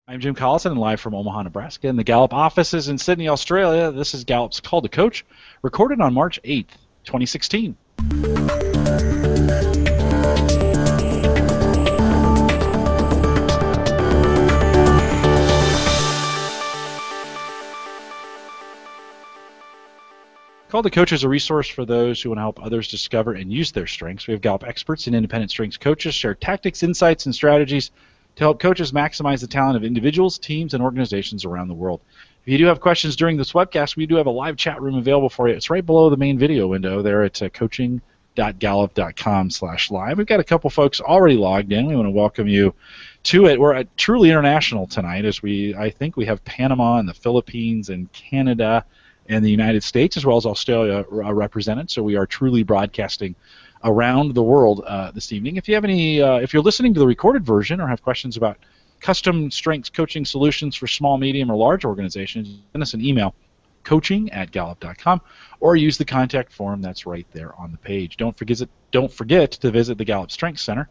I'm Jim Collison, live from Omaha, Nebraska, in the Gallup offices in Sydney, Australia. This is Gallup's Call to Coach, recorded on March 8th, 2016. Call to Coach is a resource for those who want to help others discover and use their strengths. We have Gallup experts and independent strengths coaches share tactics, insights, and strategies to help coaches maximize the talent of individuals, teams, and organizations around the world. If you do have questions during this webcast, we do have a live chat room available for you. It's right below the main video window there at coaching.gallup.com/live. We've got a couple folks already logged in. We want to welcome you to it. We're truly international tonight, as I think we have Panama and the Philippines and Canada and the United States, as well as Australia represented. So we are truly broadcasting around the world this evening. If you have any, if you're listening to the recorded version or have questions about custom strengths coaching solutions for small, medium, or large organizations, send us an email, coaching@gallup.com, or use the contact form that's right there on the page. Don't forget to visit the Gallup Strengths Center.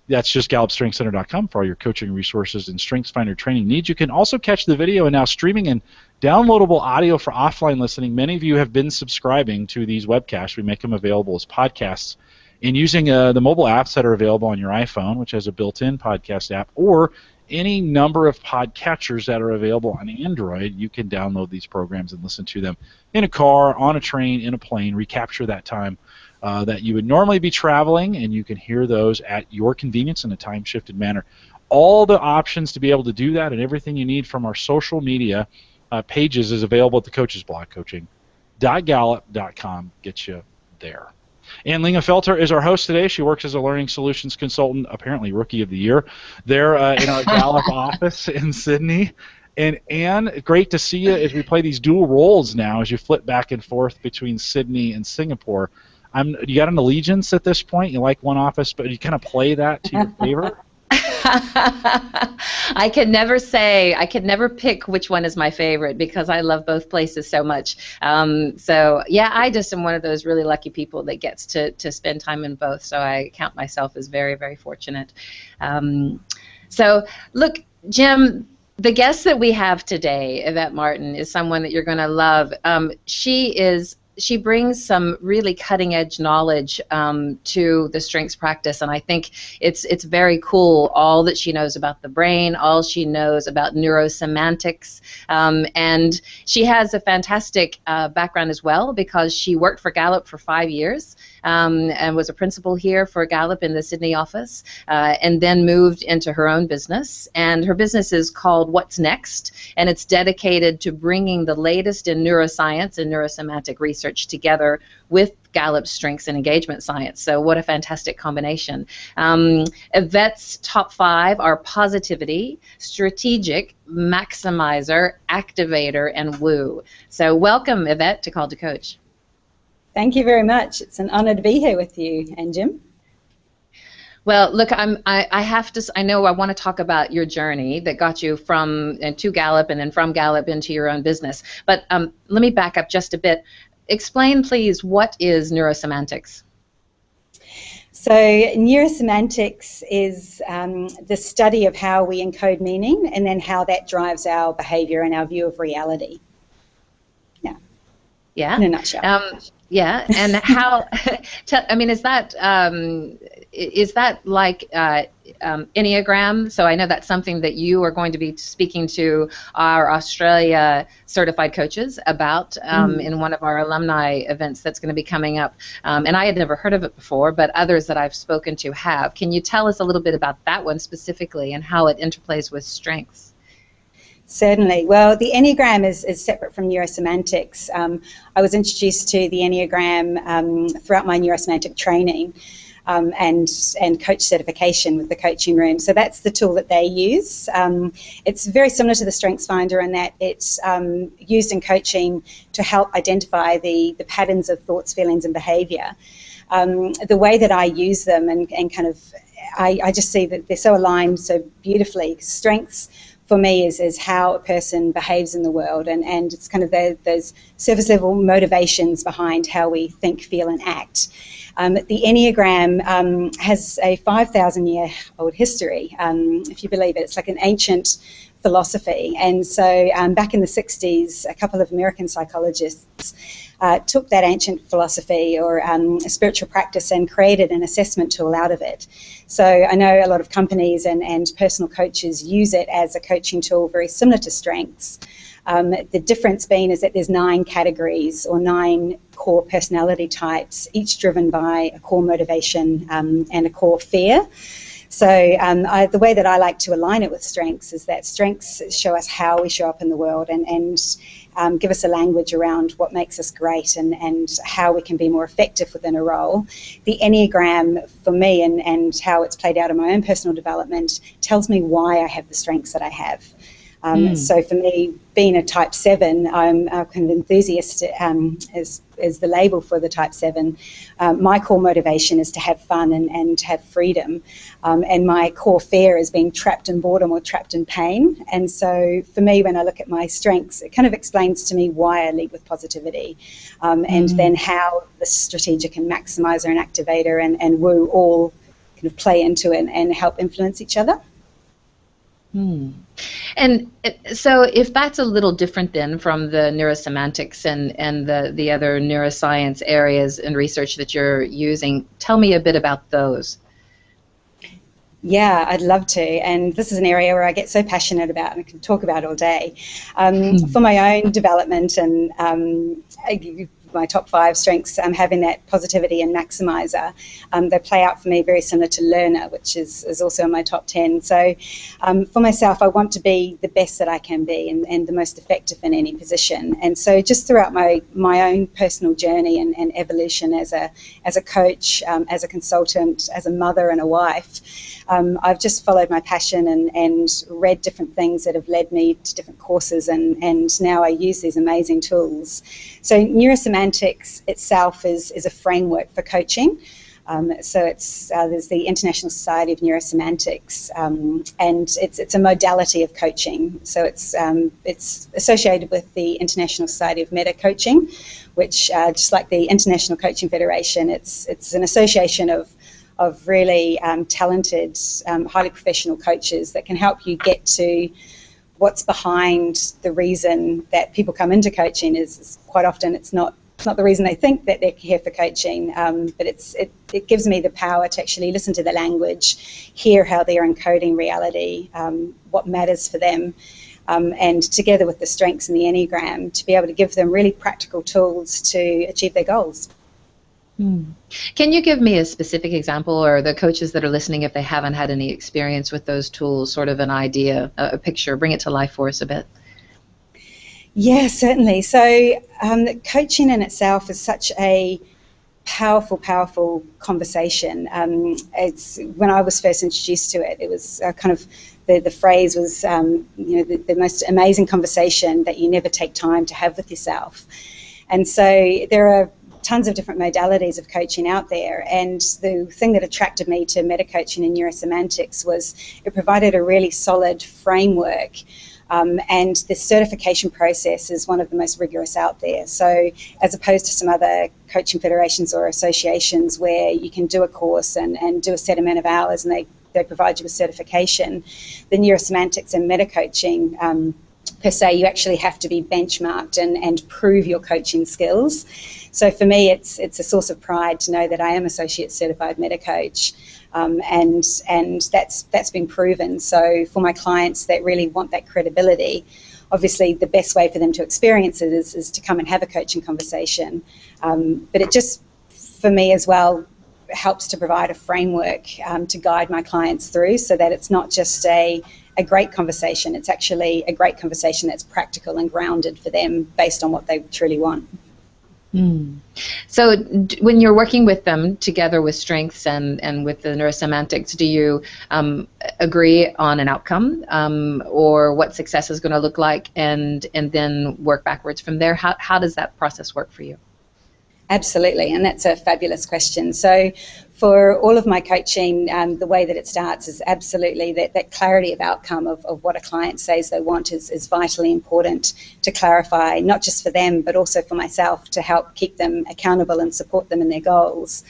That's just GallupStrengthsCenter.com for all your coaching resources and StrengthsFinder training needs. You can also catch the video and now streaming and downloadable audio for offline listening. Many of you have been subscribing to these webcasts. We make them available as podcasts. And using the mobile apps that are available on your iPhone, which has a built-in podcast app, or any number of podcatchers that are available on Android, you can download these programs and listen to them in a car, on a train, in a plane, recapture that time that you would normally be traveling, and you can hear those at your convenience in a time-shifted manner. All the options to be able to do that and everything you need from our social media pages is available at the Coach's blog, coaching.gallup.com. Get you there. Ann Lingenfelter is our host today. She works as a learning solutions consultant, apparently Rookie of the Year, there in our Gallup office in Sydney. And Ann, great to see you as we play these dual roles now as you flip back and forth between Sydney and Singapore. You got an allegiance at this point? You like one office, but you kind of play that to your favor? I could never pick which one is my favorite because I love both places so much. So yeah, I just am one of those really lucky people that gets to spend time in both. So I count myself as very, very fortunate. So look, Jim, the guest that we have today, Yvette Martin, is someone that you're going to love. She brings some really cutting-edge knowledge to the strengths practice, and I think it's very cool, all that she knows about the brain, all she knows about neurosemantics, and she has a fantastic background as well because she worked for Gallup for 5 years and was a principal here for Gallup in the Sydney office, and then moved into her own business, and her business is called What's Next, and it's dedicated to bringing the latest in neuroscience and neurosemantic research together with Gallup's strengths and engagement science. So what a fantastic combination. Yvette's top 5 are positivity, strategic, maximizer, activator, and woo. So welcome, Yvette, to Call to Coach. Thank you very much. It's an honor to be here with you and Jim. Well, look, I know I want to talk about your journey that got you to Gallup and then from Gallup into your own business. But let me back up just a bit. Explain, please, what is neurosemantics? So neurosemantics is the study of how we encode meaning and then how that drives our behavior and our view of reality. Yeah. In a nutshell. Yeah, and how? I mean, is that like Enneagram? So I know that's something that you are going to be speaking to our Australia certified coaches about in one of our alumni events that's going to be coming up. And I had never heard of it before, but others that I've spoken to have. Can you tell us a little bit about that one specifically and how it interplays with strengths? Certainly. Well, the Enneagram is separate from neurosemantics. I was introduced to the Enneagram throughout my neurosemantic training and coach certification with the coaching room. So that's the tool that they use. It's very similar to the StrengthsFinder in that it's used in coaching to help identify the patterns of thoughts, feelings, and behavior. The way that I use them and kind of, I just see that they're so aligned so beautifully. Strengths for me is how a person behaves in the world, and it's kind of those surface level motivations behind how we think, feel, and act. The Enneagram has a 5,000-year-old history, if you believe it. It's like an ancient philosophy. And so back in the 60s, a couple of American psychologists took that ancient philosophy or a spiritual practice and created an assessment tool out of it. So I know a lot of companies and personal coaches use it as a coaching tool very similar to Strengths. The difference being is that there's 9 categories or 9 core personality types, each driven by a core motivation and a core fear. So the way that I like to align it with Strengths is that Strengths show us how we show up in the world and give us a language around what makes us great and how we can be more effective within a role. The Enneagram, for me, and how it's played out in my own personal development, tells me why I have the strengths that I have. So for me, being a type 7, I'm a kind of enthusiast is the label for the type 7. My core motivation is to have fun and have freedom. And my core fear is being trapped in boredom or trapped in pain. And so for me, when I look at my strengths, it kind of explains to me why I lead with positivity. And then how the strategic and maximizer and activator and woo all kind of play into it and help influence each other. And so if that's a little different then from the neurosemantics and the other neuroscience areas and research that you're using, tell me a bit about those. Yeah, I'd love to. And this is an area where I get so passionate about and I can talk about all day. For my own development and my top 5 strengths, having that positivity and maximizer, they play out for me very similar to learner, which is also in my top 10. So for myself, I want to be the best that I can be and the most effective in any position. And so just throughout my own personal journey and evolution as a coach, as a consultant, as a mother and a wife, I've just followed my passion and read different things that have led me to different courses, and now I use these amazing tools. So Neurosemantics itself is a framework for coaching. So there's the International Society of Neurosemantics, and it's a modality of coaching. So it's associated with the International Society of Meta Coaching, which just like the International Coaching Federation, it's an association of really talented, highly professional coaches that can help you get to what's behind the reason that people come into coaching. Is quite often it's not the reason they think that they're here for coaching, but it gives me the power to actually listen to the language, hear how they're encoding reality, what matters for them, and together with the strengths in the Enneagram to be able to give them really practical tools to achieve their goals. Can you give me a specific example, or the coaches that are listening, if they haven't had any experience with those tools, sort of an idea, a picture, bring it to life for us a bit? Yeah, certainly. So coaching in itself is such a powerful conversation. It's when I was first introduced to it, it was kind of the phrase was the most amazing conversation that you never take time to have with yourself. And so there are tons of different modalities of coaching out there, and the thing that attracted me to meta coaching and neurosemantics was it provided a really solid framework, and the certification process is one of the most rigorous out there. So as opposed to some other coaching federations or associations where you can do a course and do a set amount of hours and they provide you with certification, the neurosemantics and meta coaching per se, you actually have to be benchmarked and prove your coaching skills. So for me, it's a source of pride to know that I am Associate Certified Meta Coach, and that's been proven. So for my clients that really want that credibility, obviously the best way for them to experience it is to come and have a coaching conversation. But it just, for me as well, helps to provide a framework to guide my clients through, so that it's not just a great conversation, it's actually a great conversation that's practical and grounded for them based on what they truly want. So when you're working with them together with strengths and with the neurosemantics, do you agree on an outcome or what success is going to look like, and then work backwards from there? How does that process work for you? Absolutely, and that's a fabulous question. So for all of my coaching, the way that it starts is absolutely that clarity of outcome of what a client says they want is vitally important to clarify, not just for them, but also for myself, to help keep them accountable and support them in their goals.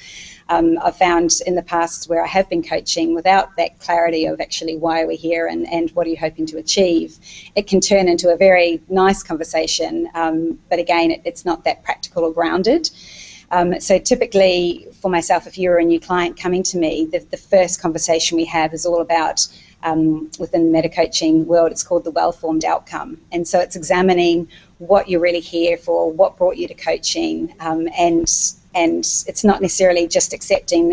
I've found in the past where I have been coaching without that clarity of actually why are we here and what are you hoping to achieve, it can turn into a very nice conversation, but again, it's not that practical or grounded. So typically for myself, if you're a new client coming to me, the first conversation we have is all about, within the meta-coaching world, it's called the well-formed outcome. And so it's examining what you're really here for, what brought you to coaching, and it's not necessarily just accepting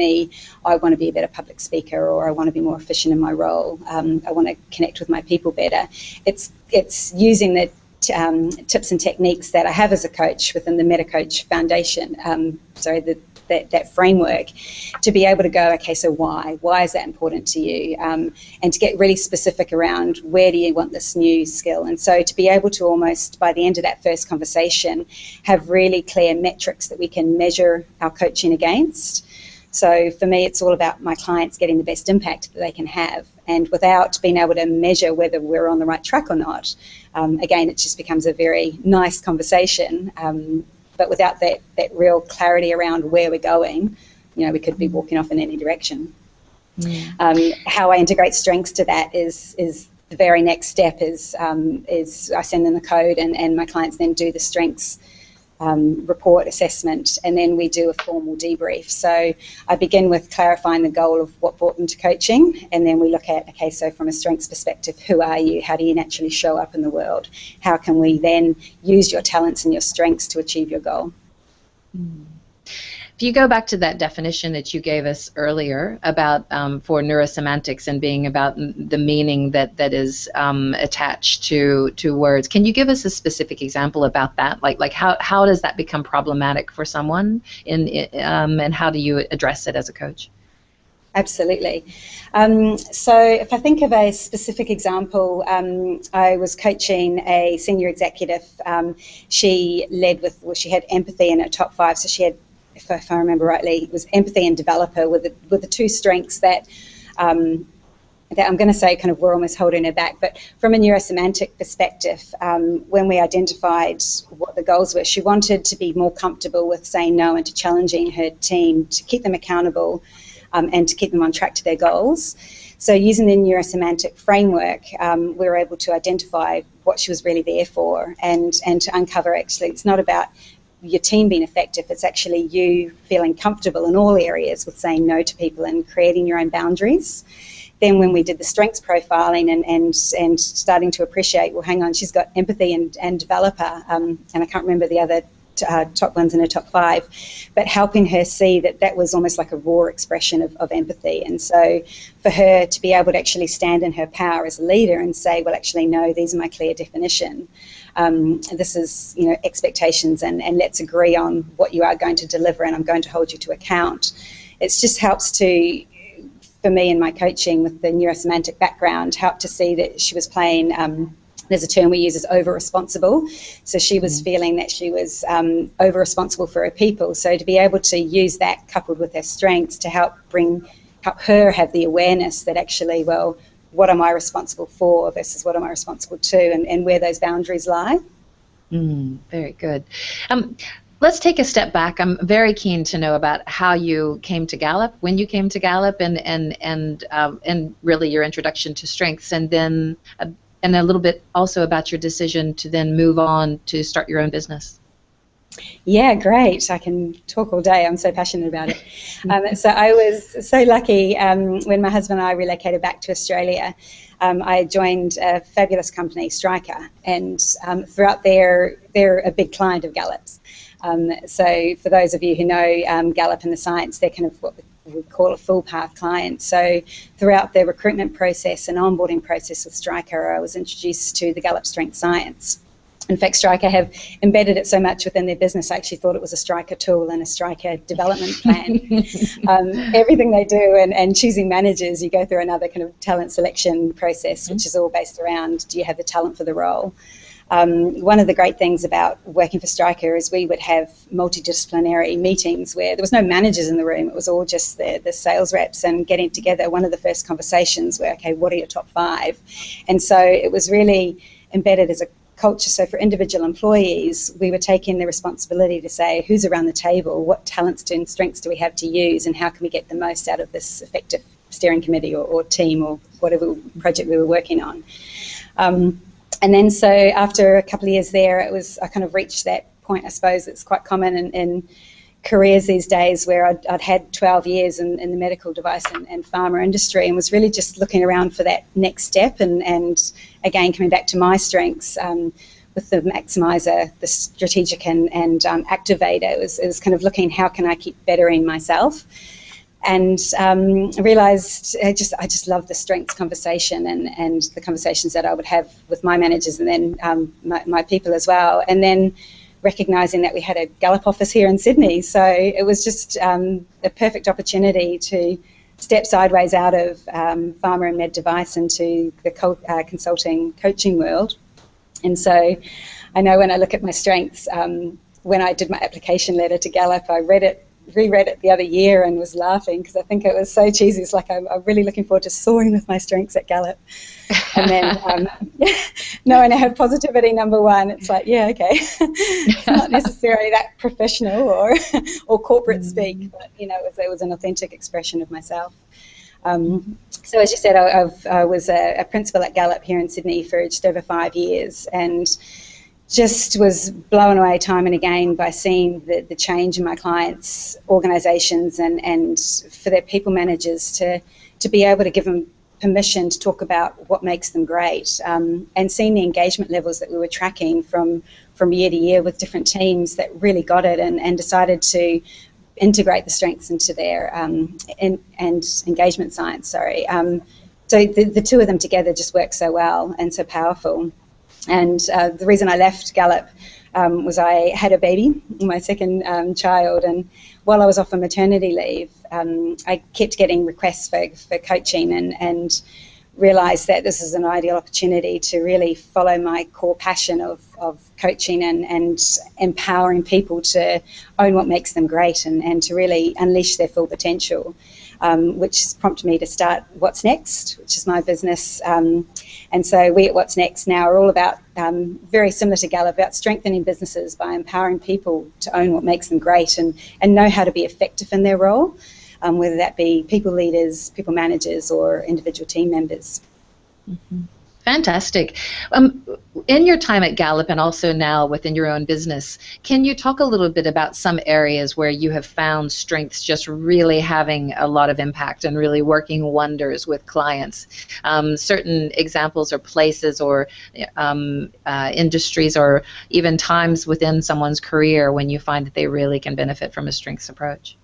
I want to be a better public speaker, or I want to be more efficient in my role, I want to connect with my people better. It's using the tips and techniques that I have as a coach within the MetaCoach Foundation, that framework, to be able to go, okay, so why is that important to you, and to get really specific around where do you want this new skill. And so to be able to almost, by the end of that first conversation, have really clear metrics that we can measure our coaching against. So for me, it's all about my clients getting the best impact that they can have, and without being able to measure whether we're on the right track or not, again, it just becomes a very nice conversation. But without that real clarity around where we're going, we could be walking off in any direction. How I integrate strengths to that is the very next step is I send them the code, and my clients then do the strengths report assessment, and then we do a formal debrief. So I begin with clarifying the goal of what brought them to coaching, and then we look at, okay, so from a strengths perspective, who are you? How do you naturally show up in the world? How can we then use your talents and your strengths to achieve your goal? If you go back to that definition that you gave us earlier about for neurosemantics and being about the meaning that is attached to words, can you give us a specific example about that? Like how does that become problematic for someone, and how do you address it as a coach? Absolutely. So if I think of a specific example, I was coaching a senior executive. She had empathy in her top 5, so she had, if I remember rightly, it was empathy and developer with the 2 strengths that I'm going to say kind of were almost holding her back. But from a neurosemantic perspective, when we identified what the goals were, she wanted to be more comfortable with saying no and to challenging her team to keep them accountable, and to keep them on track to their goals. So using the neurosemantic framework, we were able to identify what she was really there for, and to uncover, actually, it's not about your team being effective, it's actually you feeling comfortable in all areas with saying no to people and creating your own boundaries. Then when we did the strengths profiling and starting to appreciate, well, hang on, she's got empathy and developer, and I can't remember the other top ones in her top 5, but helping her see that was almost like a raw expression of empathy. And so for her to be able to actually stand in her power as a leader and say, well, actually, no, these are my clear definition. This is, expectations, and let's agree on what you are going to deliver, and I'm going to hold you to account. It just helps to, for me in my coaching with the neurosemantic background, help to see that she was playing, there's a term we use as over-responsible. So she was feeling that she was over-responsible for her people. So to be able to use that coupled with her strengths to help her have the awareness that actually, well, what am I responsible for versus what am I responsible to, and where those boundaries lie. Very good. Let's take a step back. I'm very keen to know about how you came to Gallup, when you came to Gallup, and really your introduction to strengths, and then and a little bit also about your decision to then move on to start your own business. Yeah, great. I can talk all day. I'm so passionate about it. So I was so lucky when my husband and I relocated back to Australia. I joined a fabulous company, Stryker, and throughout they're a big client of Gallup's. So for those of you who know Gallup and the science, they're kind of what we call a full path client. So throughout the recruitment process and onboarding process with Stryker, I was introduced to the Gallup Strength Science. In fact, Stryker have embedded it so much within their business, I actually thought it was a Stryker tool and a Stryker development plan. Everything they do, and choosing managers, you go through another kind of talent selection process, which is all based around, do you have the talent for the role? One of the great things about working for Stryker is we would have multidisciplinary meetings where there was no managers in the room. It was all just the sales reps, and getting together. One of the first conversations were, okay, what are your top 5? And so it was really embedded as a culture. So for individual employees, we were taking the responsibility to say, who's around the table, what talents and strengths do we have to use, and how can we get the most out of this effective steering committee or team or whatever project we were working on. And then so after a couple of years there, I kind of reached that point, I suppose, it's quite common in careers these days, where I'd had 12 years in the medical device and pharma industry, and was really just looking around for that next step, and again, coming back to my strengths with the maximizer, the strategic and activator. It was kind of looking, how can I keep bettering myself? And I realised I just love the strengths conversation and the conversations that I would have with my managers, and then my people as well. And then recognising that we had a Gallup office here in Sydney, so it was just a perfect opportunity to step sideways out of pharma and med device into the consulting coaching world. And so I know when I look at my strengths, when I did my application letter to Gallup, I reread it the other year and was laughing because I think it was so cheesy. It's like, I'm really looking forward to soaring with my strengths at Gallup. And then knowing I have positivity number 1, it's like, yeah, okay. It's not necessarily that professional or corporate speak, but, you know, it was an authentic expression of myself. So as you said, I was a principal at Gallup here in Sydney for just over 5 years, and just was blown away time and again by seeing the change in my clients' organisations, and for their people managers to be able to give them permission to talk about what makes them great, and seeing the engagement levels that we were tracking from year to year with different teams that really got it and decided to integrate the strengths into their and engagement science. So the two of them together just work so well and so powerful. And the reason I left Gallup was I had a baby, my second child, and while I was off on maternity leave, I kept getting requests for coaching, and realised that this is an ideal opportunity to really follow my core passion of coaching and empowering people to own what makes them great, and to really unleash their full potential. Which has prompted me to start What's Next, which is my business. And so we at What's Next now are all about, very similar to Gallup, about strengthening businesses by empowering people to own what makes them great and know how to be effective in their role, whether that be people leaders, people managers, or individual team members. Mm-hmm. Fantastic. In your time at Gallup and also now within your own business, can you talk a little bit about some areas where you have found strengths just really having a lot of impact and really working wonders with clients? Certain examples or places or industries or even times within someone's career when you find that they really can benefit from a strengths approach?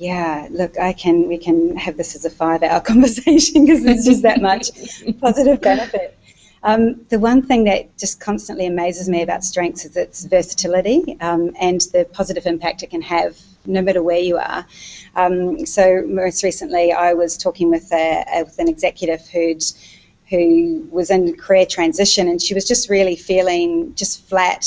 Yeah, look, we can have this as a 5-hour conversation because there's just that much positive benefit. The one thing that just constantly amazes me about strengths is its versatility and the positive impact it can have no matter where you are. So most recently I was talking with an executive who was in career transition, and she was just really feeling just flat.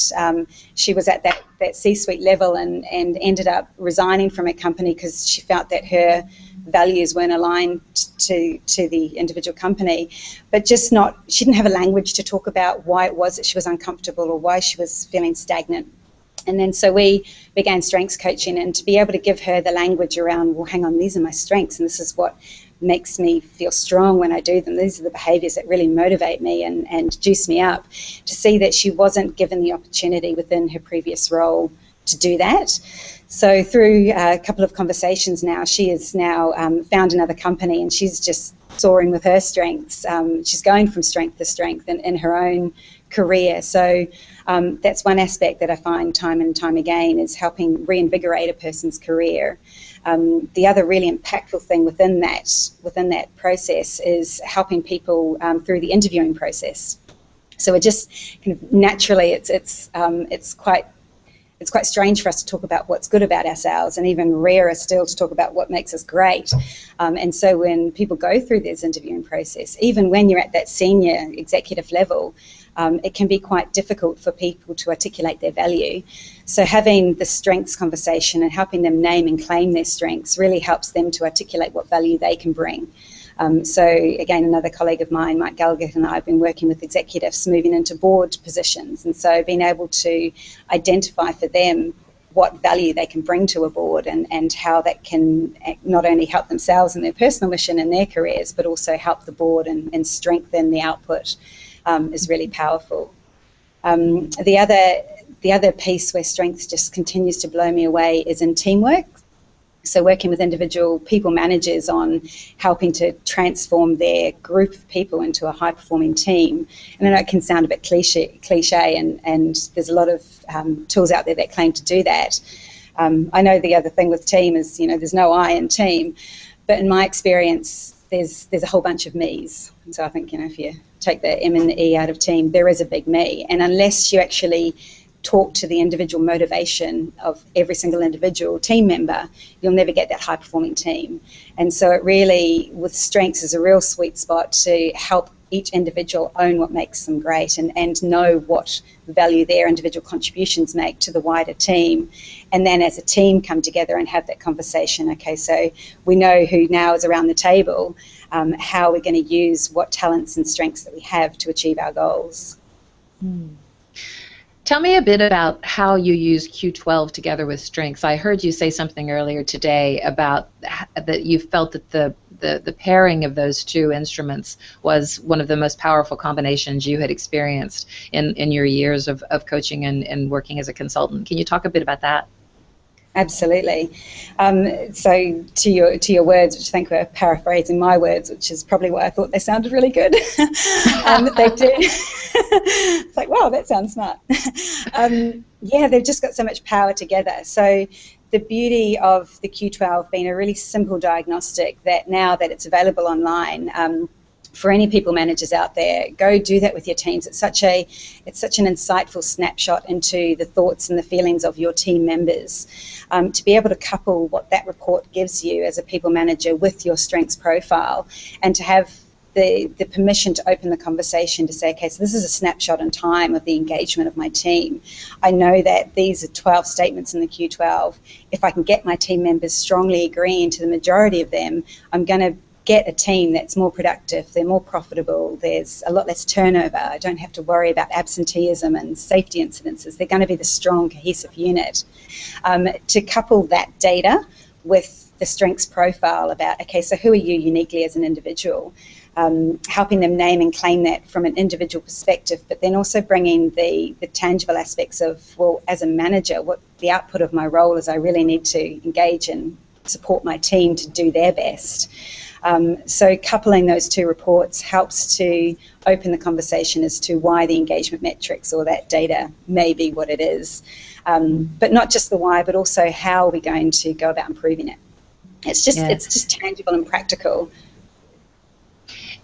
She was at that C-suite level and ended up resigning from a company because she felt that her values weren't aligned to the individual company, but she didn't have a language to talk about why it was that she was uncomfortable or why she was feeling stagnant. And then so we began strengths coaching, and to be able to give her the language around, well, hang on, these are my strengths, and this is what makes me feel strong when I do them. These are the behaviours that really motivate me and juice me up. To see that she wasn't given the opportunity within her previous role to do that. So through a couple of conversations now, she has now found another company, and she's just soaring with her strengths. She's going from strength to strength in her own career. So that's one aspect that I find time and time again is helping reinvigorate a person's career. The other really impactful thing within that process is helping people through the interviewing process. So it just kind of naturally it's it's quite strange for us to talk about what's good about ourselves, and even rarer still to talk about what makes us great. And so when people go through this interviewing process, even when you're at that senior executive level, it can be quite difficult for people to articulate their value. So having the strengths conversation and helping them name and claim their strengths really helps them to articulate what value they can bring. So again, another colleague of mine, Mike Gallagher, and I have been working with executives moving into board positions, and so being able to identify for them what value they can bring to a board, and how that can not only help themselves in their personal mission and their careers, but also help the board and strengthen the output, is really powerful. The other piece where strengths just continues to blow me away is in teamwork. So working with individual people managers on helping to transform their group of people into a high-performing team. And I know it can sound a bit cliche and there's a lot of tools out there that claim to do that. I know the other thing with team is, there's no I in team, but in my experience, there's a whole bunch of me's. And so I think, if you take the M and the E out of team, there is a big me. And unless you actually talk to the individual motivation of every single individual team member, you'll never get that high-performing team. And so it really, with strengths, is a real sweet spot to help each individual own what makes them great and know what value their individual contributions make to the wider team. And then as a team come together and have that conversation, okay, so we know who now is around the table, how we're going to use what talents and strengths that we have to achieve our goals. Tell me a bit about how you use Q12 together with strengths. I heard you say something earlier today about that you felt that the pairing of those two instruments was one of the most powerful combinations you had experienced in your years of coaching and working as a consultant. Can you talk a bit about that? Absolutely. So to your words, which I think were paraphrasing my words, which is probably why I thought they sounded really good. They do. It's like, wow, that sounds smart. Yeah, they've just got so much power together. So the beauty of the Q12 being a really simple diagnostic, that now that it's available online, for any people managers out there, go do that with your teams. It's such an insightful snapshot into the thoughts and the feelings of your team members. To be able to couple what that report gives you as a people manager with your strengths profile, and to have the permission to open the conversation to say, okay, so this is a snapshot in time of the engagement of my team. I know that these are 12 statements in the Q12. If I can get my team members strongly agreeing to the majority of them, I'm going to get a team that's more productive, they're more profitable, there's a lot less turnover, I don't have to worry about absenteeism and safety incidences, they're going to be the strong, cohesive unit. To couple that data with the strengths profile about, okay, so who are you uniquely as an individual, helping them name and claim that from an individual perspective, but then also bringing the tangible aspects of, well, as a manager, what the output of my role is, I really need to engage and support my team to do their best. So coupling those two reports helps to open the conversation as to why the engagement metrics or that data may be what it is. But not just the why, but also how are we going to go about improving it. It's just tangible and practical.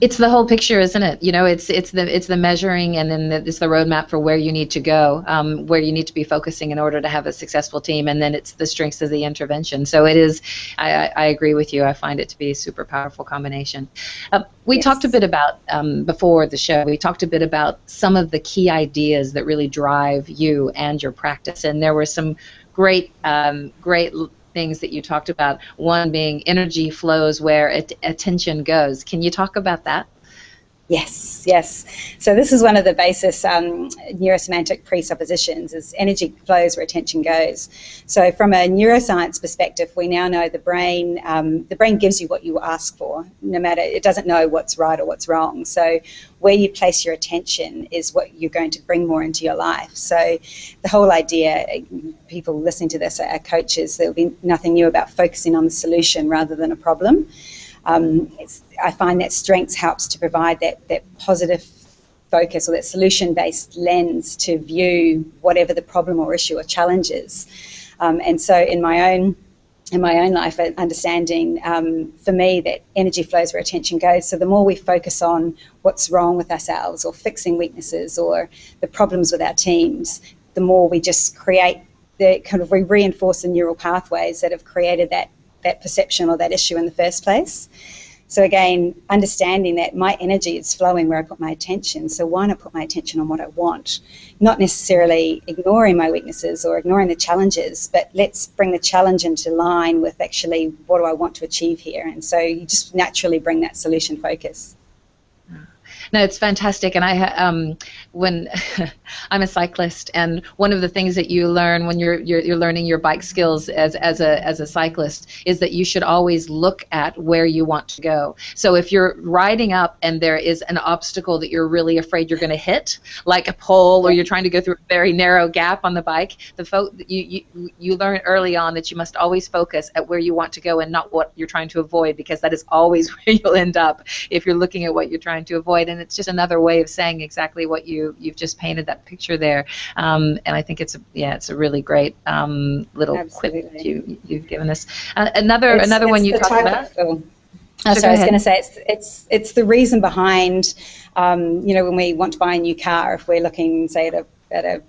It's the whole picture, isn't it? It's the measuring, and then it's the roadmap for where you need to go, where you need to be focusing in order to have a successful team, and then it's the strengths of the intervention. So it is. I agree with you. I find it to be a super powerful combination. We talked a bit about before the show. We talked a bit about some of the key ideas that really drive you and your practice, and there were some great things that you talked about, one being energy flows where attention goes. Can you talk about that? Yes. So this is one of the basis neurosemantic presuppositions, is energy flows where attention goes. So from a neuroscience perspective, we now know the brain gives you what you ask for, no matter, it doesn't know what's right or what's wrong. So where you place your attention is what you're going to bring more into your life. So the whole idea, people listening to this are coaches, there'll be nothing new about focusing on the solution rather than a problem. I find that strengths helps to provide that positive focus, or that solution-based lens to view whatever the problem or issue or challenge is. And so in my own life, understanding for me that energy flows where attention goes. So the more we focus on what's wrong with ourselves, or fixing weaknesses, or the problems with our teams, the more we just create they kind of reinforce the neural pathways that have created that perception or that issue in the first place. So again, understanding that my energy is flowing where I put my attention, so why not put my attention on what I want? Not necessarily ignoring my weaknesses or ignoring the challenges, but let's bring the challenge into line with actually what do I want to achieve here. And so you just naturally bring that solution focus. No, it's fantastic, and when I'm a cyclist, and one of the things that you learn when you're learning your bike skills as a cyclist is that you should always look at where you want to go. So if you're riding up and there is an obstacle that you're really afraid you're going to hit, like a pole, or you're trying to go through a very narrow gap on the bike, you learn early on that you must always focus at where you want to go and not what you're trying to avoid, because that is always where you'll end up if you're looking at what you're trying to avoid. And it's just another way of saying exactly what you've just painted that picture there, and I think it's a really great little Absolutely. quip you've given us. Another one you talked about. So I was going to say it's the reason behind when we want to buy a new car, if we're looking, say, at a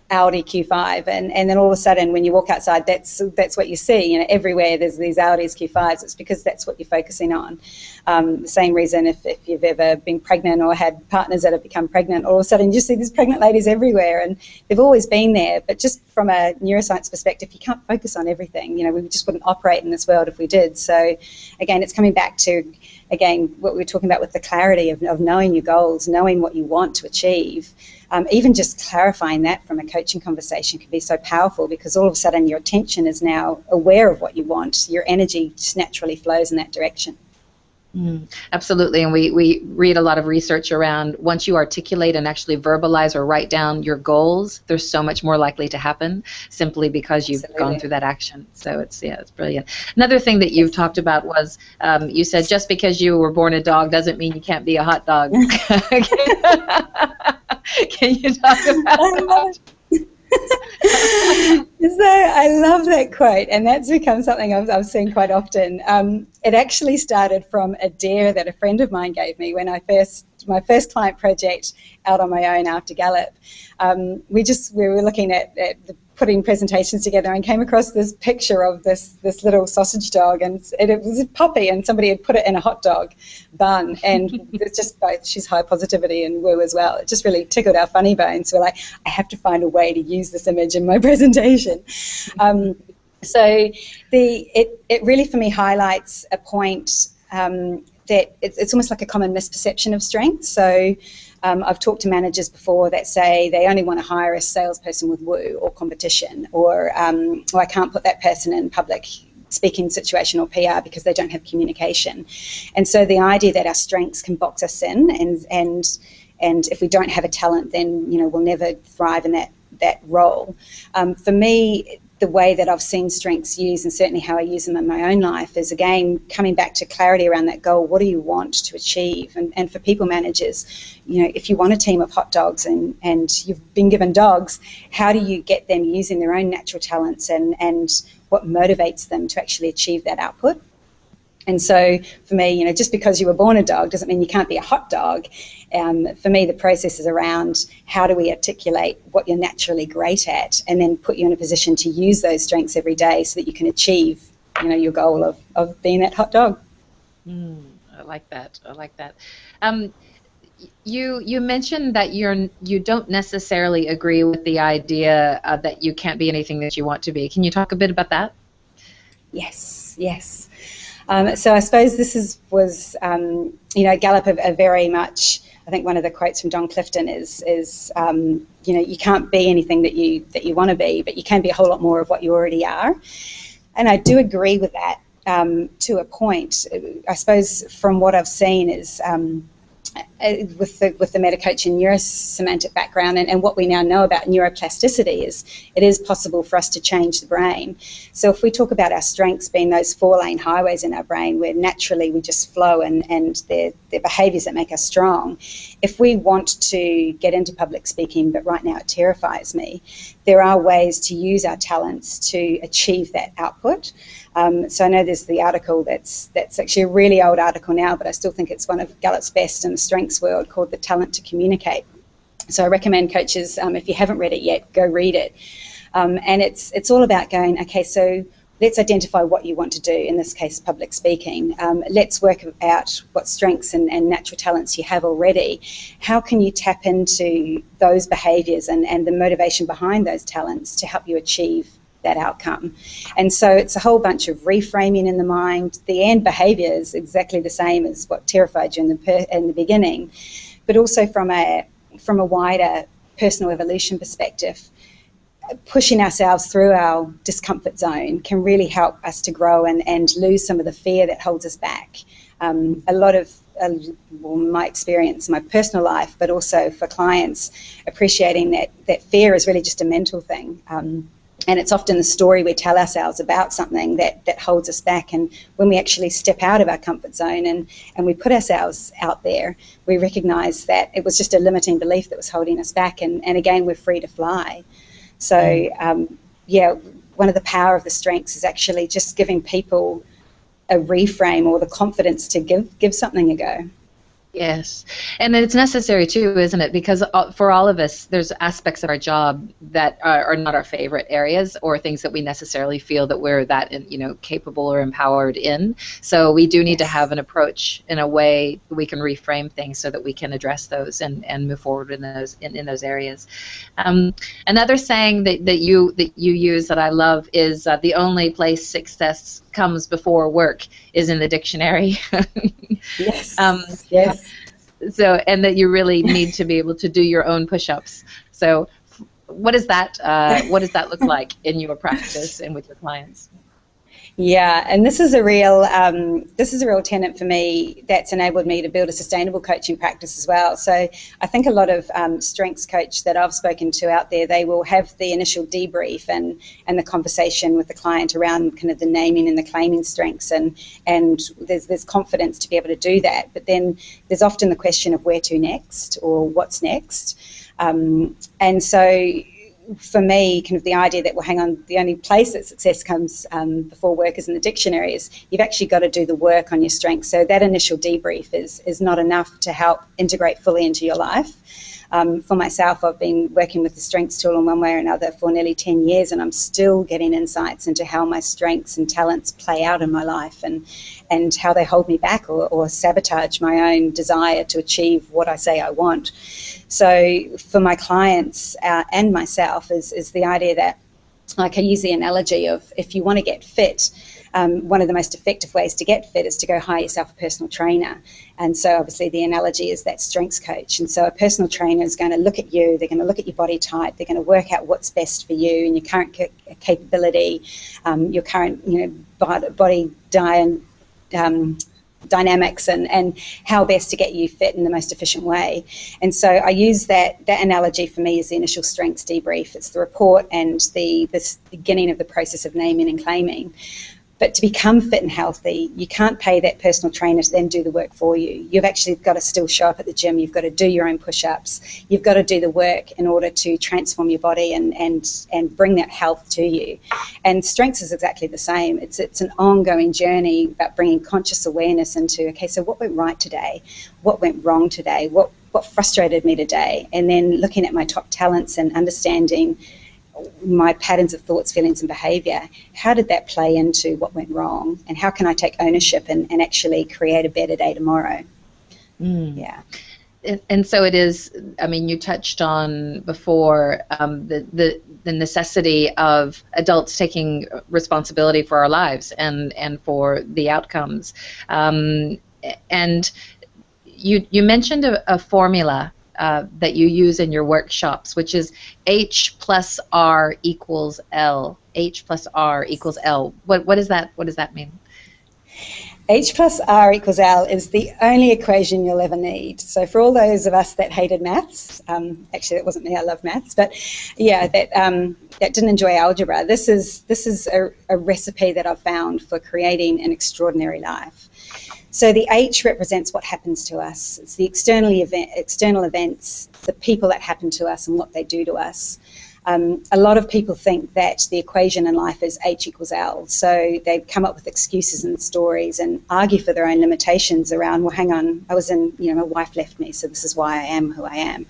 Audi Q5, and then all of a sudden when you walk outside, that's what you see. Everywhere there's these Audis Q5s. It's because that's what you're focusing on. The same reason if you've ever been pregnant or had partners that have become pregnant, all of a sudden you see these pregnant ladies everywhere, and they've always been there. But just from a neuroscience perspective, you can't focus on everything. We just wouldn't operate in this world if we did. So again, it's coming back to what we were talking about with the clarity of knowing your goals, knowing what you want to achieve. Even just clarifying that from a coaching conversation can be so powerful, because all of a sudden your attention is now aware of what you want. Your energy just naturally flows in that direction. Absolutely, and we read a lot of research around once you articulate and actually verbalize or write down your goals, they're so much more likely to happen simply because you've gone through that action. So it's brilliant. Another thing that you've talked about was you said just because you were born a dog doesn't mean you can't be a hot dog. Can you talk about that? So I love that quote, and that's become something I've seen quite often. It actually started from a dare that a friend of mine gave me when my first client project out on my own after Gallup. We were looking at putting presentations together and came across this picture of this little sausage dog, and it was a puppy, and somebody had put it in a hot dog bun, and it's just both, she's high positivity and woo as well. It just really tickled our funny bones. We're like, I have to find a way to use this image in my presentation. So it really for me highlights a point that it's almost like a common misperception of strength. So I've talked to managers before that say they only want to hire a salesperson with woo or competition, or I can't put that person in public speaking situation or PR because they don't have communication. And so the idea that our strengths can box us in, and if we don't have a talent, then we'll never thrive in that role. For me, the way that I've seen strengths used, and certainly how I use them in my own life, is again coming back to clarity around that goal. What do you want to achieve? And for people managers, if you want a team of hot dogs and you've been given dogs, how do you get them using their own natural talents and what motivates them to actually achieve that output? And so for me, just because you were born a dog doesn't mean you can't be a hot dog. For me, the process is around how do we articulate what you're naturally great at, and then put you in a position to use those strengths every day so that you can achieve, your goal of being that hot dog. I like that. You mentioned that you don't necessarily agree with the idea that you can't be anything that you want to be. Can you talk a bit about that? Yes. So I suppose this was Gallup are very much. I think one of the quotes from Don Clifton is you can't be anything that you want to be, but you can be a whole lot more of what you already are. And I do agree with that to a point. I suppose from what I've seen is with the meta-coach and neurosemantic background and what we now know about neuroplasticity is it is possible for us to change the brain. So if we talk about our strengths being those 4-lane highways in our brain where naturally we just flow and they're behaviours that make us strong, if we want to get into public speaking, but right now it terrifies me, there are ways to use our talents to achieve that output. So I know there's the article that's actually a really old article now, but I still think it's one of Gallup's best in the strengths world, called The Talent to Communicate. So I recommend coaches, if you haven't read it yet, go read it. And it's all about going, okay, so let's identify what you want to do, in this case, public speaking. Let's work out what strengths and natural talents you have already. How can you tap into those behaviours and the motivation behind those talents to help you achieve that outcome? And so it's a whole bunch of reframing in the mind. The end behaviour is exactly the same as what terrified you in the beginning, but also from a wider personal evolution perspective. Pushing ourselves through our discomfort zone can really help us to grow and lose some of the fear that holds us back. A lot of my experience in my personal life, but also for clients, appreciating that fear is really just a mental thing. And it's often the story we tell ourselves about something that holds us back. And when we actually step out of our comfort zone and we put ourselves out there, we recognise that it was just a limiting belief that was holding us back. And again, we're free to fly. So, one of the power of the strengths is actually just giving people a reframe or the confidence to give something a go. Yes, and it's necessary too, isn't it? Because for all of us, there's aspects of our job that are not our favorite areas, or things that we necessarily feel that we're that capable or empowered in. So we do need to have an approach in a way we can reframe things so that we can address those and move forward in those areas. Another saying that you use that I love is the only place success comes before work is in the dictionary. Yes. Yes. So, and that you really need to be able to do your own push-ups. So, what does that look like in your practice and with your clients? Yeah, and this is a real tenet for me that's enabled me to build a sustainable coaching practice as well. So I think a lot of strengths coach that I've spoken to out there, they will have the initial debrief and the conversation with the client around kind of the naming and the claiming strengths, and there's confidence to be able to do that. But then there's often the question of where to next or what's next, and so for me, kind of the idea that, well, hang on, the only place that success comes before work is in the dictionary is you've actually got to do the work on your strengths. So that initial debrief is not enough to help integrate fully into your life. For myself, I've been working with the strengths tool in one way or another for nearly 10 years, and I'm still getting insights into how my strengths and talents play out in my life and how they hold me back or sabotage my own desire to achieve what I say I want. So for my clients and myself is the idea that, like I use the analogy of, if you want to get fit, one of the most effective ways to get fit is to go hire yourself a personal trainer. And so obviously the analogy is that strengths coach. And so a personal trainer is going to look at you, they're going to look at your body type, they're going to work out what's best for you and your current capability, your current body dynamics and how best to get you fit in the most efficient way. And so I use that analogy for me as the initial strengths debrief. It's the report and the beginning of the process of naming and claiming. But to become fit and healthy, you can't pay that personal trainer to then do the work for you. You've actually got to still show up at the gym. You've got to do your own push-ups. You've got to do the work in order to transform your body and bring that health to you. And strengths is exactly the same. It's an ongoing journey about bringing conscious awareness into, okay, so what went right today? What went wrong today? What frustrated me today? And then looking at my top talents and understanding my patterns of thoughts, feelings and behaviour. How did that play into what went wrong, and how can I take ownership and actually create a better day tomorrow? Yeah. And so it is, I mean, you touched on before the necessity of adults taking responsibility for our lives and for the outcomes. And you mentioned a formula that you use in your workshops, which is H plus R equals L. H plus R equals L. What does that mean? H plus R equals L is the only equation you'll ever need. So for all those of us that hated maths, actually that wasn't me, I love maths, but yeah, that didn't enjoy algebra, this is a recipe that I've found for creating an extraordinary life. So the H represents what happens to us. It's the external events, the people that happen to us and what they do to us. A lot of people think that the equation in life is H equals L. So they come up with excuses and stories and argue for their own limitations around, well, hang on, my wife left me, so this is why I am who I am.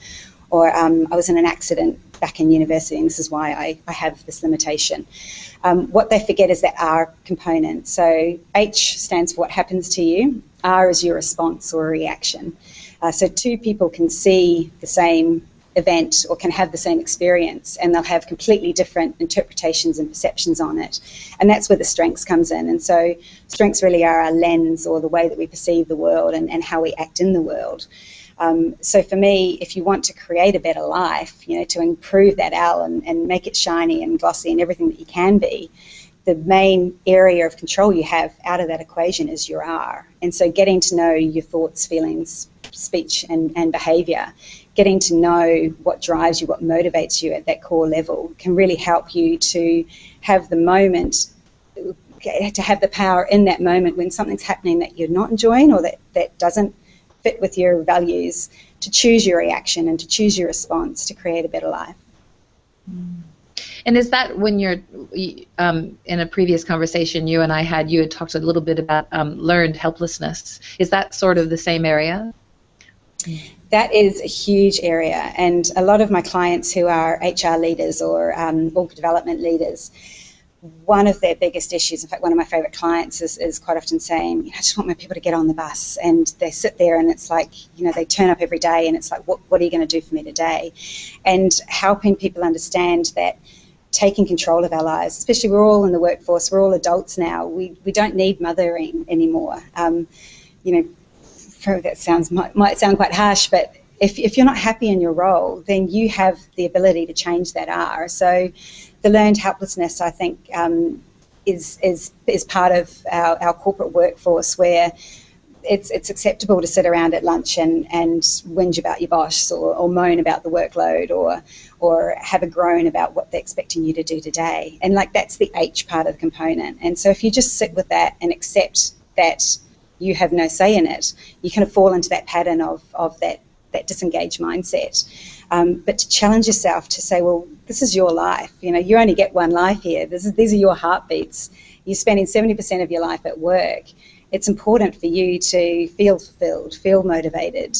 or I was in an accident back in university, and this is why I have this limitation. What they forget is that R component. So H stands for what happens to you. R is your response or reaction. So two people can see the same event or can have the same experience, and they'll have completely different interpretations and perceptions on it. And that's where the strengths comes in. And so strengths really are our lens, or the way that we perceive the world and how we act in the world. So for me, if you want to create a better life, to improve that L and make it shiny and glossy and everything that you can be, the main area of control you have out of that equation is your R. And so getting to know your thoughts, feelings, speech and behaviour, getting to know what drives you, what motivates you at that core level, can really help you to have the moment, to have the power in that moment when something's happening that you're not enjoying or that doesn't fit with your values, to choose your reaction and to choose your response to create a better life. And is that when you're, in a previous conversation you and I had, you had talked a little bit about learned helplessness. Is that sort of the same area? That is a huge area, and a lot of my clients who are HR leaders or org development leaders, one of their biggest issues, in fact one of my favourite clients is quite often saying, I just want my people to get on the bus, and they sit there and it's like, they turn up every day and it's like, what are you going to do for me today? And helping people understand that taking control of our lives, especially we're all in the workforce, we're all adults now, we don't need mothering anymore. That might sound quite harsh, but if you're not happy in your role, then you have the ability to change that R. So the learned helplessness, I think, is part of our corporate workforce, where it's acceptable to sit around at lunch and whinge about your boss or moan about the workload or have a groan about what they're expecting you to do today. And that's the H part of the component. And so if you just sit with that and accept that you have no say in it, you kind of fall into that pattern of that disengaged mindset. But to challenge yourself to say, well, this is your life. You only get one life here. These are your heartbeats. You're spending 70% of your life at work. It's important for you to feel fulfilled, feel motivated.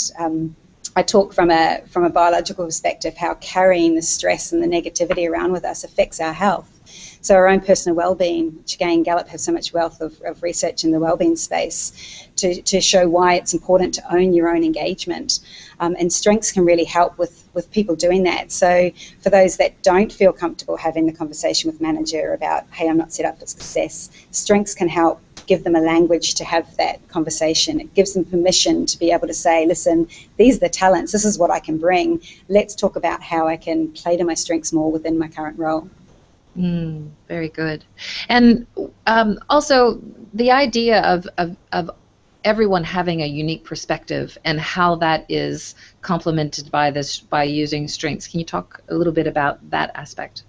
I talk from a biological perspective how carrying the stress and the negativity around with us affects our health. So our own personal well-being, which again, Gallup have so much wealth of research in the well-being space to show why it's important to own your own engagement. And strengths can really help with people doing that. So for those that don't feel comfortable having the conversation with manager about, hey, I'm not set up for success, strengths can help give them a language to have that conversation. It gives them permission to be able to say, listen, these are the talents, this is what I can bring. Let's talk about how I can play to my strengths more within my current role. Very good. And also the idea of everyone having a unique perspective and how that is complemented by using strengths. Can you talk a little bit about that aspect?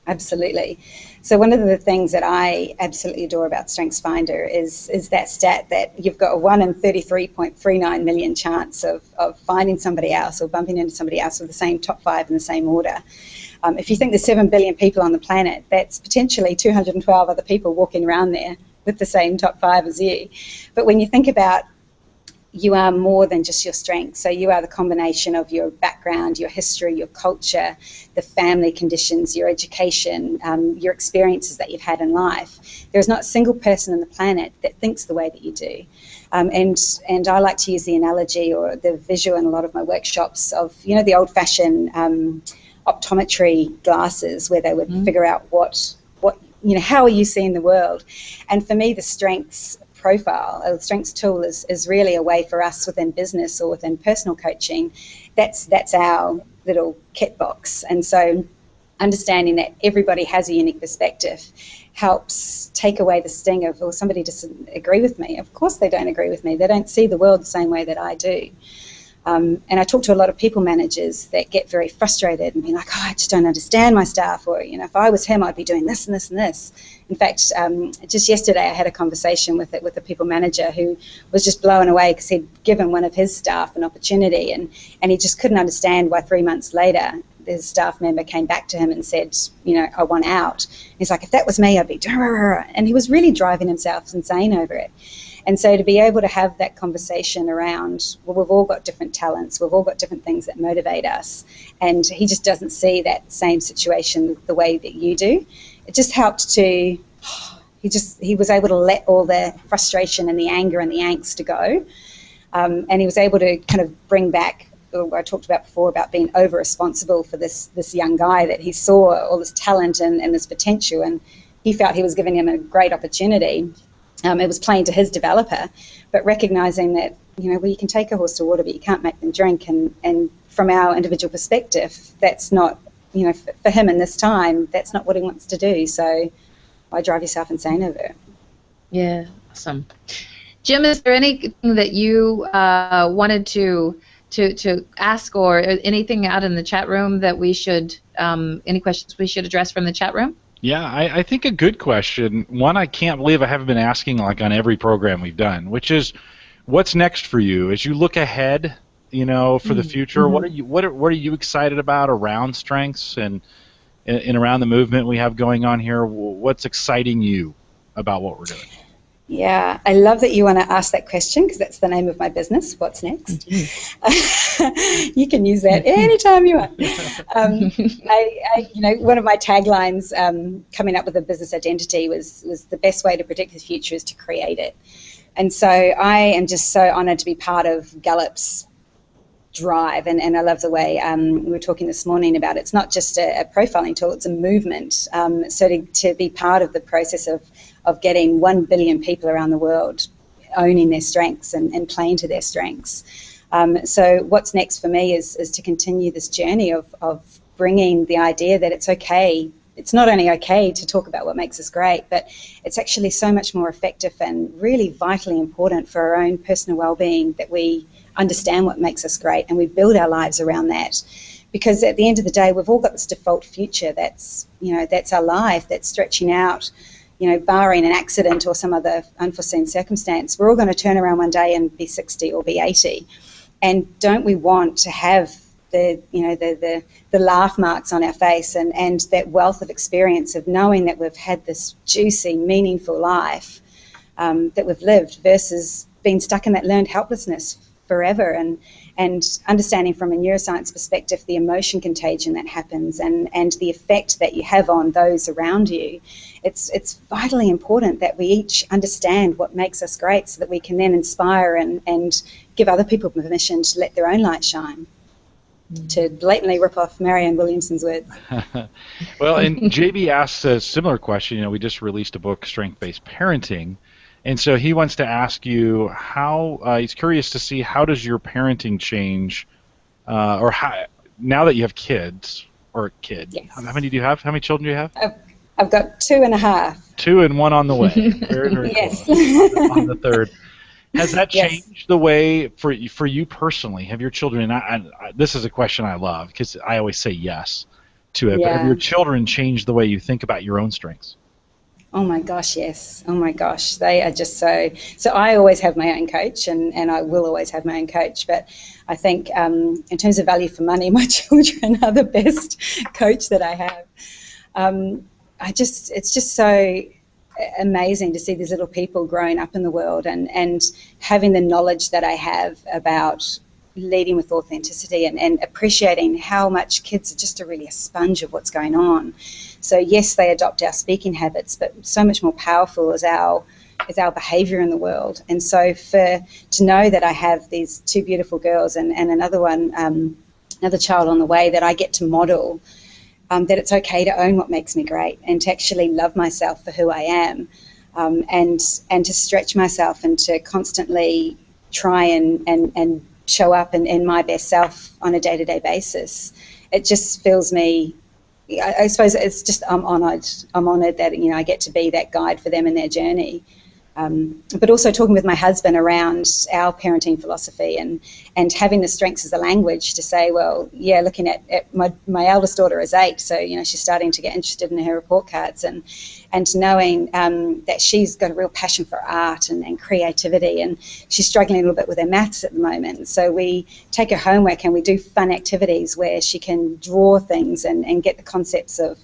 Absolutely. So one of the things that I absolutely adore about StrengthsFinder is that stat that you've got a 1 in 33.39 million chance of finding somebody else or bumping into somebody else with the same top 5 in the same order. If you think there's 7 billion people on the planet, that's potentially 212 other people walking around there with the same top 5 as you. But when you think about, you are more than just your strengths. So you are the combination of your background, your history, your culture, the family conditions, your education, your experiences that you've had in life. There's not a single person on the planet that thinks the way that you do. And I like to use the analogy or the visual in a lot of my workshops of, the old-fashioned optometry glasses where they would figure out what how are you seeing the world. And for me, the strengths profile, the strengths tool is really a way for us within business or within personal coaching. That's our little kit box. And so understanding that everybody has a unique perspective helps take away the sting of, well, somebody doesn't agree with me. Of course they don't agree with me. They don't see the world the same way that I do. And I talk to a lot of people managers that get very frustrated and be like, I just don't understand my staff, or, if I was him, I'd be doing this and this and this. In fact, just yesterday I had a conversation with a people manager who was just blown away because he'd given one of his staff an opportunity and he just couldn't understand why 3 months later his staff member came back to him and said, I want out. He's like, if that was me, I'd be, and he was really driving himself insane over it. And so to be able to have that conversation around, well, we've all got different talents, we've all got different things that motivate us, and he just doesn't see that same situation the way that you do. It just helped to, he was able to let all the frustration and the anger and the angst to go, and he was able to kind of bring back what I talked about before about being over-responsible for this young guy, that he saw all this talent and this potential, and he felt he was giving him a great opportunity. It was playing to his developer, but recognizing that, well, you can take a horse to water, but you can't make them drink. And from our individual perspective, that's not, for him in this time, that's not what he wants to do. So why drive yourself insane over it? Yeah, awesome. Jim, is there anything that you wanted to ask, or anything out in the chat room that we should, any questions we should address from the chat room? Yeah, I think a good question, one I can't believe I haven't been asking like on every program we've done, which is, what's next for you as you look ahead, for the future? Mm-hmm. What are you excited about around strengths and around the movement we have going on here? What's exciting you about what we're doing? Yeah, I love that you want to ask that question, because that's the name of my business, What's Next? Mm-hmm. You can use that anytime you want. One of my taglines coming up with a business identity was the best way to predict the future is to create it. And so I am just so honored to be part of Gallup's drive, and I love the way we were talking this morning about it's not just a profiling tool, it's a movement. So to be part of the process of getting 1 billion people around the world owning their strengths and playing to their strengths. So what's next for me is to continue this journey of bringing the idea that it's okay. It's not only okay to talk about what makes us great, but it's actually so much more effective and really vitally important for our own personal well-being that we understand what makes us great and we build our lives around that. Because at the end of the day, we've all got this default future that's our life, that's stretching out, barring an accident or some other unforeseen circumstance. We're all going to turn around one day and be 60 or be 80. And don't we want to have the laugh marks on our face and that wealth of experience of knowing that we've had this juicy, meaningful life that we've lived, versus being stuck in that learned helplessness forever, and understanding from a neuroscience perspective the emotion contagion that happens and the effect that you have on those around you. It's vitally important that we each understand what makes us great, so that we can then inspire and give other people permission to let their own light shine. To blatantly rip off Marianne Williamson's words. Well, and JB asks a similar question. We just released a book, Strength-Based Parenting, and so he wants to ask you how, he's curious to see, how does your parenting change, or how, now that you have kids, or a kid. Yes. How many do you have? How many children do you have? I've got 2.5. 2 and 1 on the way. Very, very yes. Cool. On the third. Has that changed yes. the way for you personally? Have your children, and this is a question I love, because I always say yes to it, but have your children changed the way you think about your own strengths? Oh my gosh, yes. Oh my gosh. They are just so I always have my own coach, and I will always have my own coach, but I think in terms of value for money, my children are the best coach that I have. It's just so amazing to see these little people growing up in the world and having the knowledge that I have about leading with authenticity and appreciating how much kids are just really a sponge of what's going on. So yes, they adopt our speaking habits, but so much more powerful is our behavior in the world. And so to know that I have these 2 beautiful girls and another child on the way that I get to model, that it's okay to own what makes me great and to actually love myself for who I am, and to stretch myself and to constantly try and show up in my best self on a day-to-day basis. It just fills me, I suppose it's just, I'm honoured that I get to be that guide for them in their journey. But also talking with my husband around our parenting philosophy and having the strengths as a language to say, well, yeah, looking at my eldest daughter is 8, so she's starting to get interested in her report cards, and knowing that she's got a real passion for art and creativity, and she's struggling a little bit with her maths at the moment. So we take her homework and we do fun activities where she can draw things and get the concepts of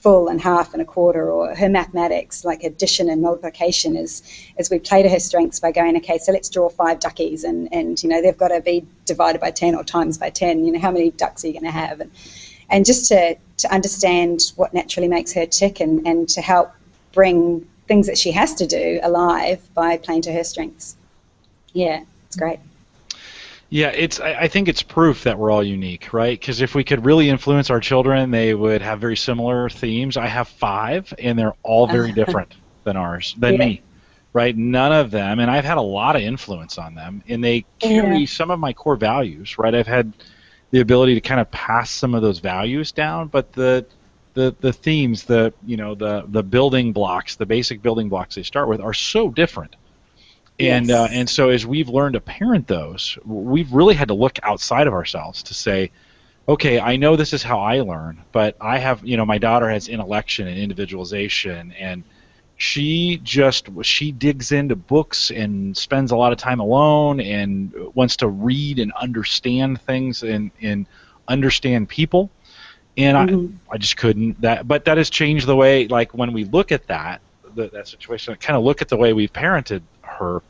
full and half and a quarter, or her mathematics, like addition and multiplication, as we play to her strengths by going, okay, so let's draw 5 duckies, and they've got to be divided by 10 or times by 10. How many ducks are you going to have? And just to understand what naturally makes her tick, and to help bring things that she has to do alive by playing to her strengths. Yeah, it's great. Yeah, I think it's proof that we're all unique, right? Because if we could really influence our children, they would have very similar themes. I have 5, and they're all very different than me, right? None of them, and I've had a lot of influence on them, and they carry some of my core values, right? I've had the ability to kind of pass some of those values down, but the themes, the building blocks, the basic building blocks they start with are so different. And so as we've learned to parent those, we've really had to look outside of ourselves to say, okay, I know this is how I learn, but I have, my daughter has intellection and individualization, and she digs into books and spends a lot of time alone and wants to read and understand things and understand people. And I just couldn't. But that has changed the way, like when we look at that situation, I kind of look at the way we've parented her,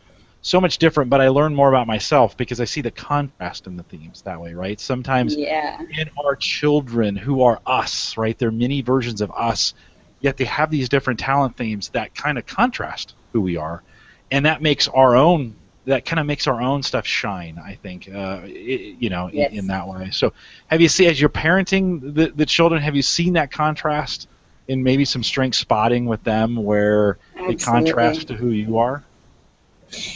so much different, but I learn more about myself because I see the contrast in the themes that way, right? Sometimes in our children who are us, right? They're many versions of us, yet they have these different talent themes that kind of contrast who we are, and that makes our own stuff shine, I think, in that way. So have you seen, as you're parenting the children, have you seen that contrast in maybe some strength spotting with them where they contrast to who you are?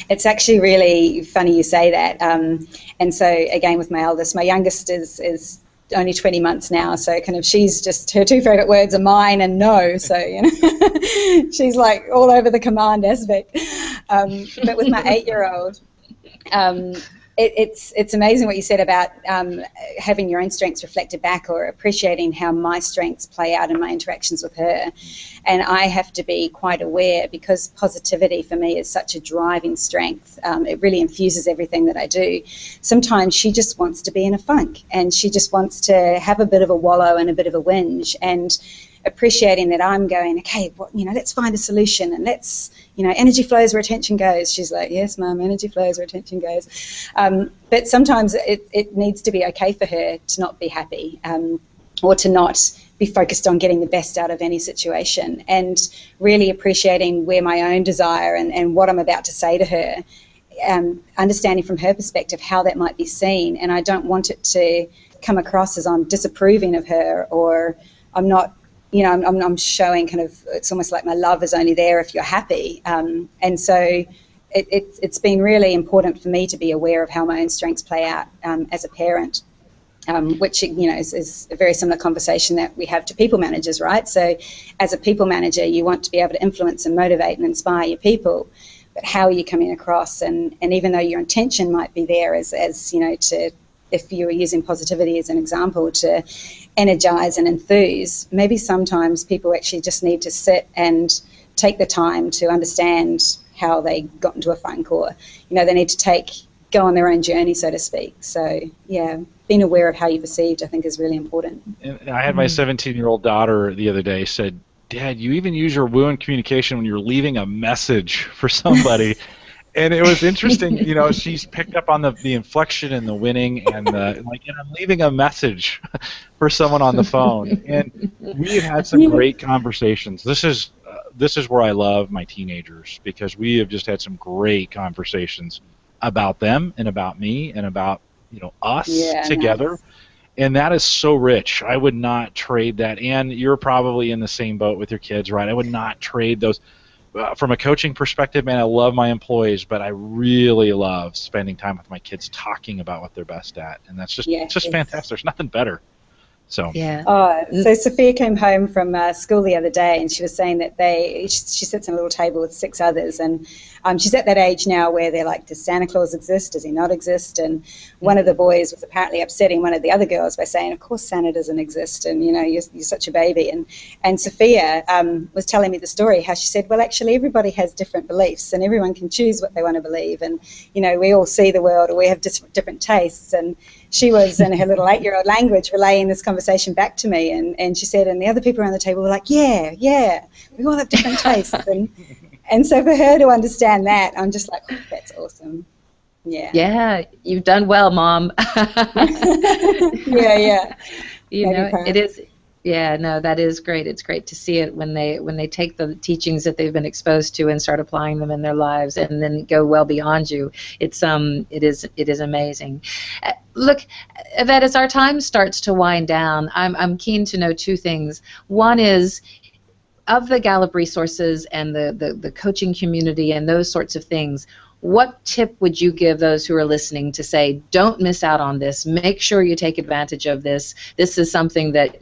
It's actually really funny you say that. And so, again, with my eldest, my youngest is only 20 months now, so kind of she's just, her 2 favorite words are mine and no, so, she's like all over the command aspect. But with my 8-year-old, it's amazing what you said about having your own strengths reflected back, or appreciating how my strengths play out in my interactions with her. And I have to be quite aware, because positivity for me is such a driving strength. It really infuses everything that I do. Sometimes she just wants to be in a funk, and she just wants to have a bit of a wallow and a bit of a whinge, and appreciating that I'm going, okay, let's find a solution, and let's, energy flows where attention goes. She's like, yes, Mum, energy flows where attention goes. But sometimes it needs to be okay for her to not be happy, or to not be focused on getting the best out of any situation, and really appreciating where my own desire and what I'm about to say to her, understanding from her perspective how that might be seen. And I don't want it to come across as I'm disapproving of her, or I'm not, I'm showing kind of, it's almost like my love is only there if you're happy. And so it's been really important for me to be aware of how my own strengths play out as a parent, which, is a very similar conversation that we have to people managers, right? So as a people manager, you want to be able to influence and motivate and inspire your people, but how are you coming across? And even though your intention might be there as to, if you were using positivity as an example, to energize and enthuse, maybe sometimes people actually just need to sit and take the time to understand how they got into a funk, or they need to go on their own journey, so to speak. So being aware of how you perceived, I think, is really important. And I had my 17-year-old daughter the other day said, Dad, you even use your woo in communication when you're leaving a message for somebody. And it was interesting, she's picked up on the inflection and the winning, and I'm leaving a message for someone on the phone. And we had some great conversations. This is where I love my teenagers, because we have just had some great conversations about them and about me and about us together. Nice. And that is so rich. I would not trade that. And you're probably in the same boat with your kids, right? I would not trade those. From a coaching perspective, man, I love my employees, but I really love spending time with my kids, talking about what they're best at, and that's just fantastic. There's nothing better. So so Sophia came home from school the other day, and she was saying that she sits at a little table with 6 others, and she's at that age now where they're like, does Santa Claus exist? Does he not exist? And one of the boys was apparently upsetting one of the other girls by saying, of course Santa doesn't exist, and you're such a baby. And Sophia was telling me the story, how she said, well, actually everybody has different beliefs, and everyone can choose what they want to believe, and we all see the world, or we have different tastes, and she was in her little 8-year-old language relaying this conversation back to me, and she said, and the other people around the table were like, yeah, we all have different tastes. And so for her to understand that, I'm just like, oh, that's awesome. Yeah. Yeah, you've done well, Mom. Yeah. You know, it is. Yeah, no, that is great. It's great to see it when they take the teachings that they've been exposed to and start applying them in their lives, and then go well beyond you. It is amazing. Look, Yvette, as our time starts to wind down, I'm keen to know two things. One is, of the Gallup resources and the coaching community and those sorts of things, what tip would you give those who are listening to say, don't miss out on this, make sure you take advantage of this, this is something that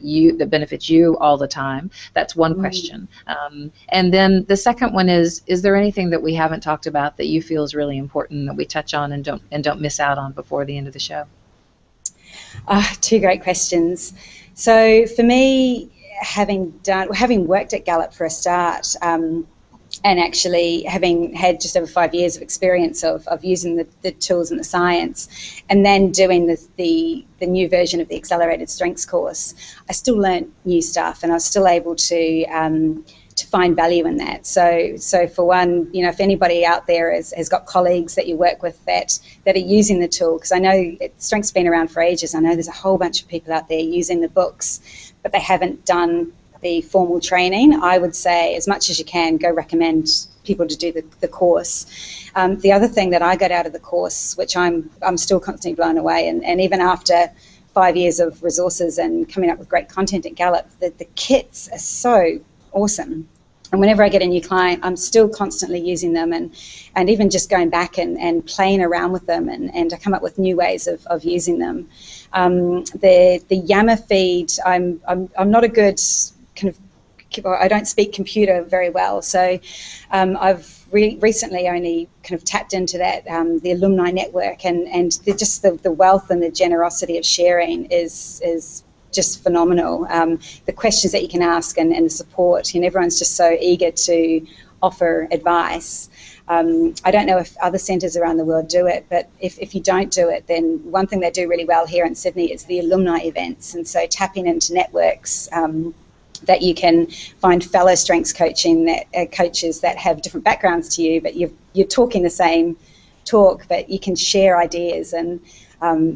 benefits you all the time? That's one question. And then the second one is there anything that we haven't talked about that you feel is really important that we touch on and don't miss out on before the end of the show? Two great questions. So for me, having worked at Gallup for a start, and actually having had just over 5 years of experience of using the tools and the science, and then doing the new version of the Accelerated Strengths course, I still learnt new stuff, and I was still able to find value in that. So for one, you know, if anybody out there has got colleagues that you work with that are using the tool, because I know Strengths been around for ages. I know there's a whole bunch of people out there using the books, but they haven't done the formal training. I would say, as much as you can, go recommend people to do the course. The other thing that I got out of the course, which I'm still constantly blown away, and even after 5 years of resources and coming up with great content at Gallup, the kits are so awesome. And whenever I get a new client, I'm still constantly using them, and even just going back and playing around with them, and I come up with new ways of using them. The Yammer feed, I'm not a good I don't speak computer very well, so I've recently only kind of tapped into that, the alumni network, and just the wealth and the generosity of sharing is just phenomenal. The questions that you can ask and the support, and everyone's just so eager to offer advice. I don't know if other centres around the world do it, but if you don't do it, then one thing they do really well here in Sydney is the alumni events, and so tapping into networks that you can find fellow strengths coaches that have different backgrounds to you, but you're talking the same talk, but you can share ideas, and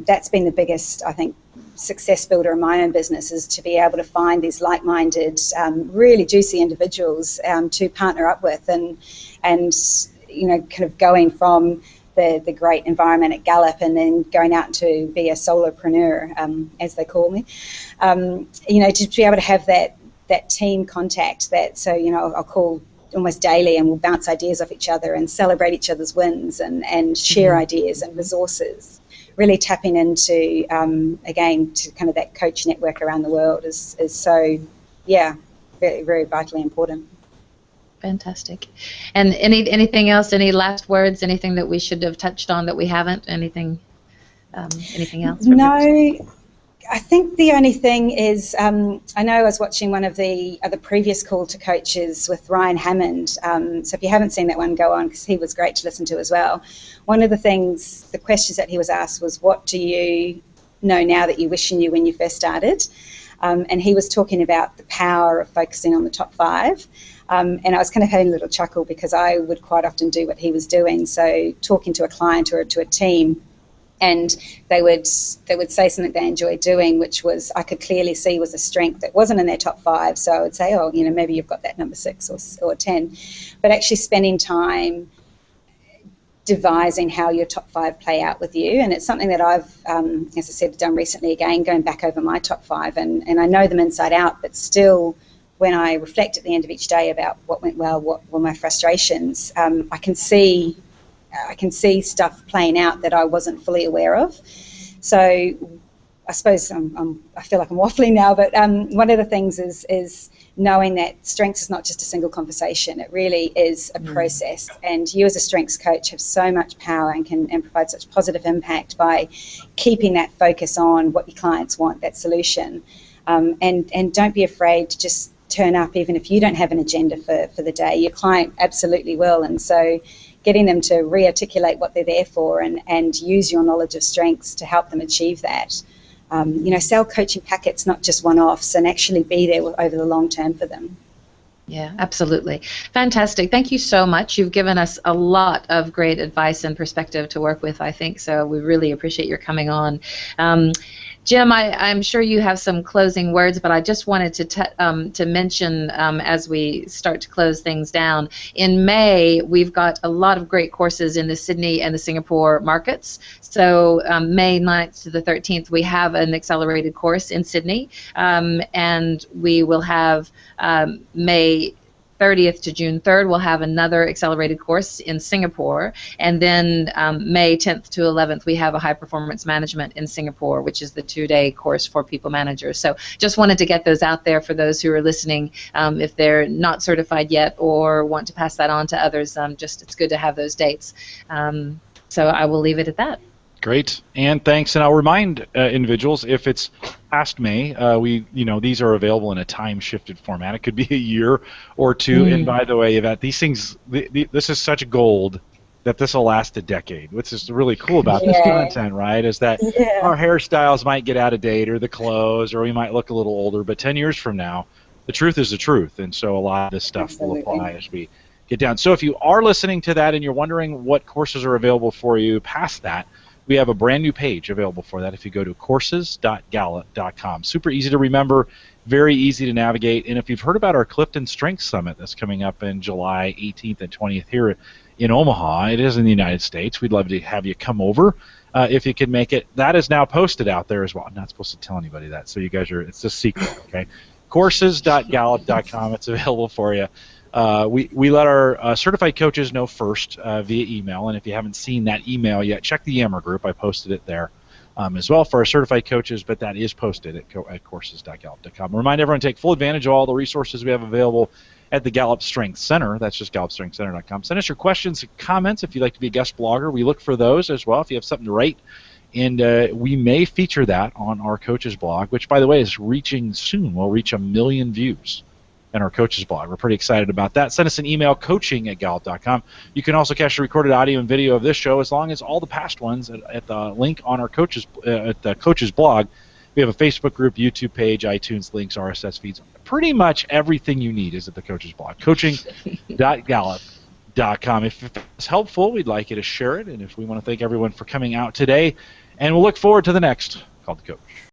that's been the biggest, I think, success builder in my own business, is to be able to find these like-minded, really juicy individuals to partner up with, and you know, kind of going from the great environment at Gallup and then going out to be a solopreneur, as they call me, you know, to be able to have that team contact, so, you know, I'll call almost daily, and we'll bounce ideas off each other and celebrate each other's wins and share ideas and resources. Really tapping into, again, to kind of that coach network around the world is so, yeah, very, very vitally important. Fantastic. And anything else, any last words, anything that we should have touched on that we haven't, anything else? No, I think the only thing is, I know I was watching one of the previous Call to Coaches with Ryan Hammond, so if you haven't seen that one, go on, because he was great to listen to as well. One of the things, the questions that he was asked was, what do you know now that you wish you knew when you first started? And he was talking about the power of focusing on the top 5. And I was kind of having a little chuckle, because I would quite often do what he was doing, so talking to a client or to a team, and they would say something they enjoyed doing, which was, I could clearly see was a strength that wasn't in their top 5. So I would say, oh, you know, maybe you've got that number 6 or 10. But actually spending time devising how your top 5 play out with you. And it's something that I've, as I said, done recently, again, going back over my top 5. And I know them inside out, but still, when I reflect at the end of each day about what went well, what were my frustrations, I can see stuff playing out that I wasn't fully aware of. So I suppose I feel like I'm waffling now, but one of the things is knowing that strengths is not just a single conversation. It really is a process, and you as a strengths coach have so much power and can provide such positive impact by keeping that focus on what your clients want, that solution, and don't be afraid to just turn up even if you don't have an agenda for the day. Your client absolutely will, and so getting them to re-articulate what they're there for and use your knowledge of strengths to help them achieve that. Sell coaching packets, not just one-offs, and actually be there over the long term for them. Yeah, absolutely. Fantastic. Thank you so much. You've given us a lot of great advice and perspective to work with, I think, so we really appreciate your coming on. Jim, I'm sure you have some closing words, but I just wanted to mention as we start to close things down, in May we've got a lot of great courses in the Sydney and the Singapore markets. So May 9th to the 13th we have an accelerated course in Sydney, and we will have May 30th to June 3rd, we'll have another accelerated course in Singapore, and then May 10th to 11th, we have a high performance management in Singapore, which is the 2-day course for people managers. So just wanted to get those out there for those who are listening, if they're not certified yet or want to pass that on to others. It's good to have those dates. So I will leave it at that. Great, and thanks. And I'll remind individuals, if it's past May, these are available in a time-shifted format. It could be a year or two. And by the way, Yvette, these things, this is such gold that this will last a decade. What's is really cool about this content, right, is that our hairstyles might get out of date, or the clothes, or we might look a little older. But 10 years from now, the truth is the truth, and so a lot of this stuff will apply as we get down. So if you are listening to that and you're wondering what courses are available for you past that, we have a brand new page available for that if you go to courses.gallup.com. Super easy to remember, very easy to navigate. And if you've heard about our CliftonStrengths Summit that's coming up in July 18th and 20th here in Omaha, it is in the United States. We'd love to have you come over if you can make it. That is now posted out there as well. I'm not supposed to tell anybody that, so you guys it's a secret, okay? Courses.gallup.com. It's available for you. We let our certified coaches know first via email, and if you haven't seen that email yet, check the Yammer group. I posted it there as well for our certified coaches, but that is posted at courses.gallup.com. Remind everyone to take full advantage of all the resources we have available at the Gallup-Strengths Center. That's just Gallup-StrengthsCenter.com. Send us your questions and comments if you'd like to be a guest blogger. We look for those as well if you have something to write, and we may feature that on our coaches blog, which, by the way, is reaching soon. We'll reach 1 million views in our coaches blog. We're pretty excited about that. Send us an email, coaching@gallup.com. You can also catch the recorded audio and video of this show, as long as all the past ones, at the link on our coaches at the coaches blog. We have a Facebook group, YouTube page, iTunes links, RSS feeds. Pretty much everything you need is at the coaches blog, coaching.gallup.com. If it's helpful, we'd like you to share it, and if we want to thank everyone for coming out today, and we'll look forward to the next Called the Coach.